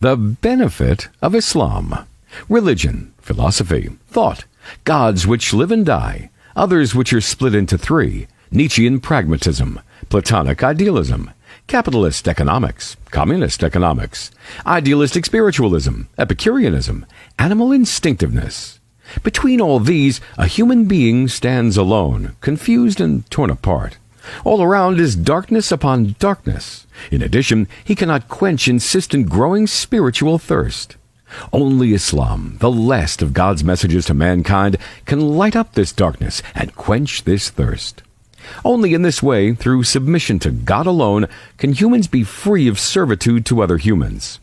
The benefit of Islam. Religion, philosophy, thought, gods which live and die, others which are split into three, Nietzschean pragmatism, Platonic idealism, capitalist economics, communist economics, idealistic spiritualism, Epicureanism, animal instinctiveness. Between all these, a human being stands alone, confused and torn apart. All around is darkness upon darkness. In addition, he cannot quench insistent growing spiritual thirst. Only Islam, the last of God's messages to mankind, can light up this darkness and quench this thirst. Only in this way, through submission to God alone, can humans be free of servitude to other humans.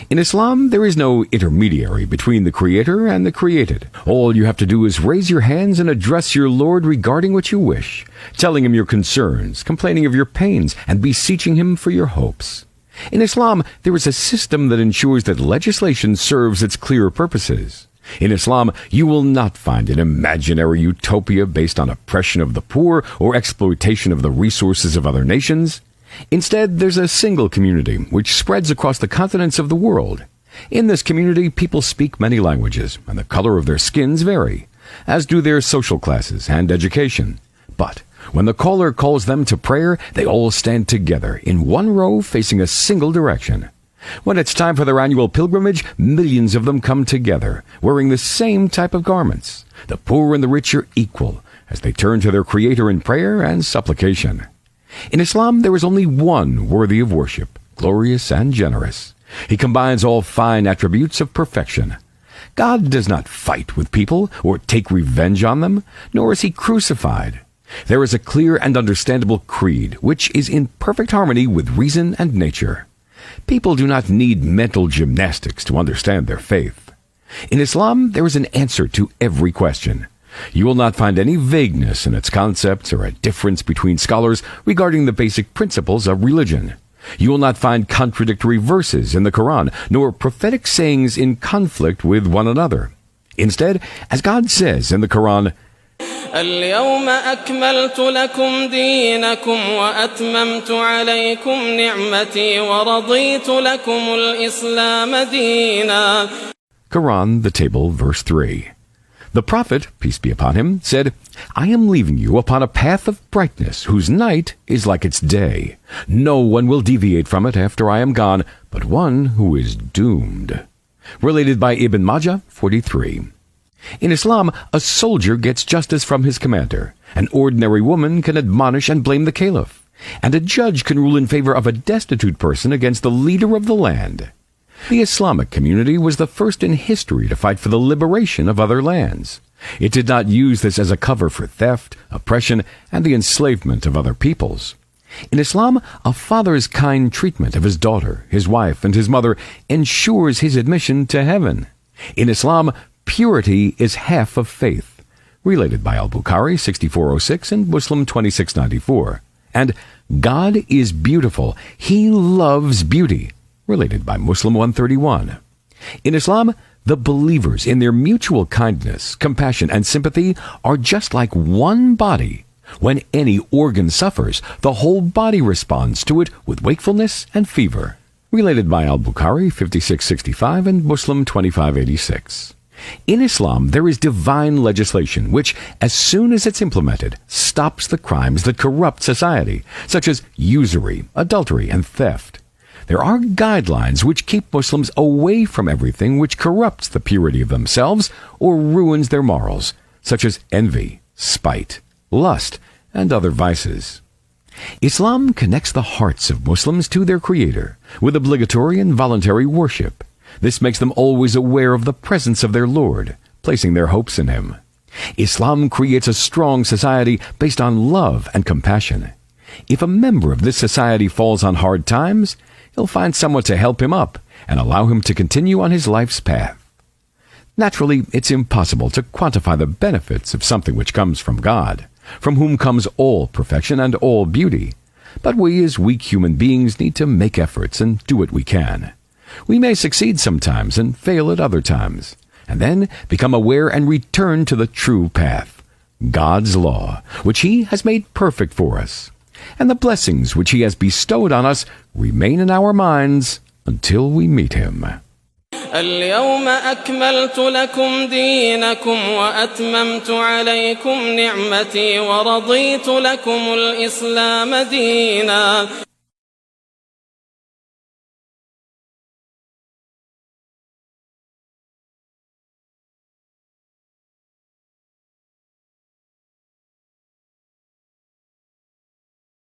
In Islam, there is no intermediary between the Creator and the created. All you have to do is raise your hands and address your Lord regarding what you wish, telling Him your concerns, complaining of your pains, and beseeching Him for your hopes. In Islam, there is a system that ensures that legislation serves its clear purposes. In Islam, you will not find an imaginary utopia based on oppression of the poor or exploitation of the resources of other nations. Instead, there's a single community which spreads across the continents of the world. In this community, people speak many languages, and the color of their skins vary, as do their social classes and education. But when the caller calls them to prayer, they all stand together in one row facing a single direction. When it's time for their annual pilgrimage, millions of them come together, wearing the same type of garments. The poor and the rich are equal, as they turn to their Creator in prayer and supplication. In Islam, there is only one worthy of worship, glorious and generous. He combines all fine attributes of perfection. God does not fight with people or take revenge on them, nor is He crucified. There is a clear and understandable creed, which is in perfect harmony with reason and nature. People do not need mental gymnastics to understand their faith. In Islam, there is an answer to every question. You will not find any vagueness in its concepts or a difference between scholars regarding the basic principles of religion. You will not find contradictory verses in the Quran, nor prophetic sayings in conflict with one another. Instead, as God says in the Quran, اليوم أكملت لكم دينكم وأتممت عليكم نعمتي ورضيت لكم الإسلام دينا. Quran, the table, verse 3. The Prophet, peace be upon him, said, I am leaving you upon a path of brightness, whose night is like its day. No one will deviate from it after I am gone, but one who is doomed. Related by Ibn Majah, 43. In Islam, a soldier gets justice from his commander. An ordinary woman can admonish and blame the caliph. And a judge can rule in favor of a destitute person against the leader of the land. The Islamic community was the first in history to fight for the liberation of other lands. It did not use this as a cover for theft, oppression, and the enslavement of other peoples. In Islam, a father's kind treatment of his daughter, his wife, and his mother ensures his admission to heaven. In Islam, purity is half of faith. Related by Al-Bukhari, 6406, and Muslim, 2694. And God is beautiful. He loves beauty. Related by Muslim 131. In Islam, the believers in their mutual kindness, compassion, and sympathy are just like one body. When any organ suffers, the whole body responds to it with wakefulness and fever. Related by Al-Bukhari 5665 and Muslim 2586. In Islam, there is divine legislation which, as soon as it's implemented, stops the crimes that corrupt society, such as usury, adultery, and theft. There are guidelines which keep Muslims away from everything which corrupts the purity of themselves or ruins their morals, such as envy, spite, lust, and other vices. Islam connects the hearts of Muslims to their Creator with obligatory and voluntary worship. This makes them always aware of the presence of their Lord, placing their hopes in Him. Islam creates a strong society based on love and compassion. If a member of this society falls on hard times, he'll find someone to help him up and allow him to continue on his life's path. Naturally, it's impossible to quantify the benefits of something which comes from God, from whom comes all perfection and all beauty. But we as weak human beings need to make efforts and do what we can. We may succeed sometimes and fail at other times, and then become aware and return to the true path, God's law, which He has made perfect for us. And the blessings which He has bestowed on us remain in our minds until we meet him. اليوم أكملت لكم دينكم وأتممت عليكم نعمتي ورضيت لكم الإسلام دينا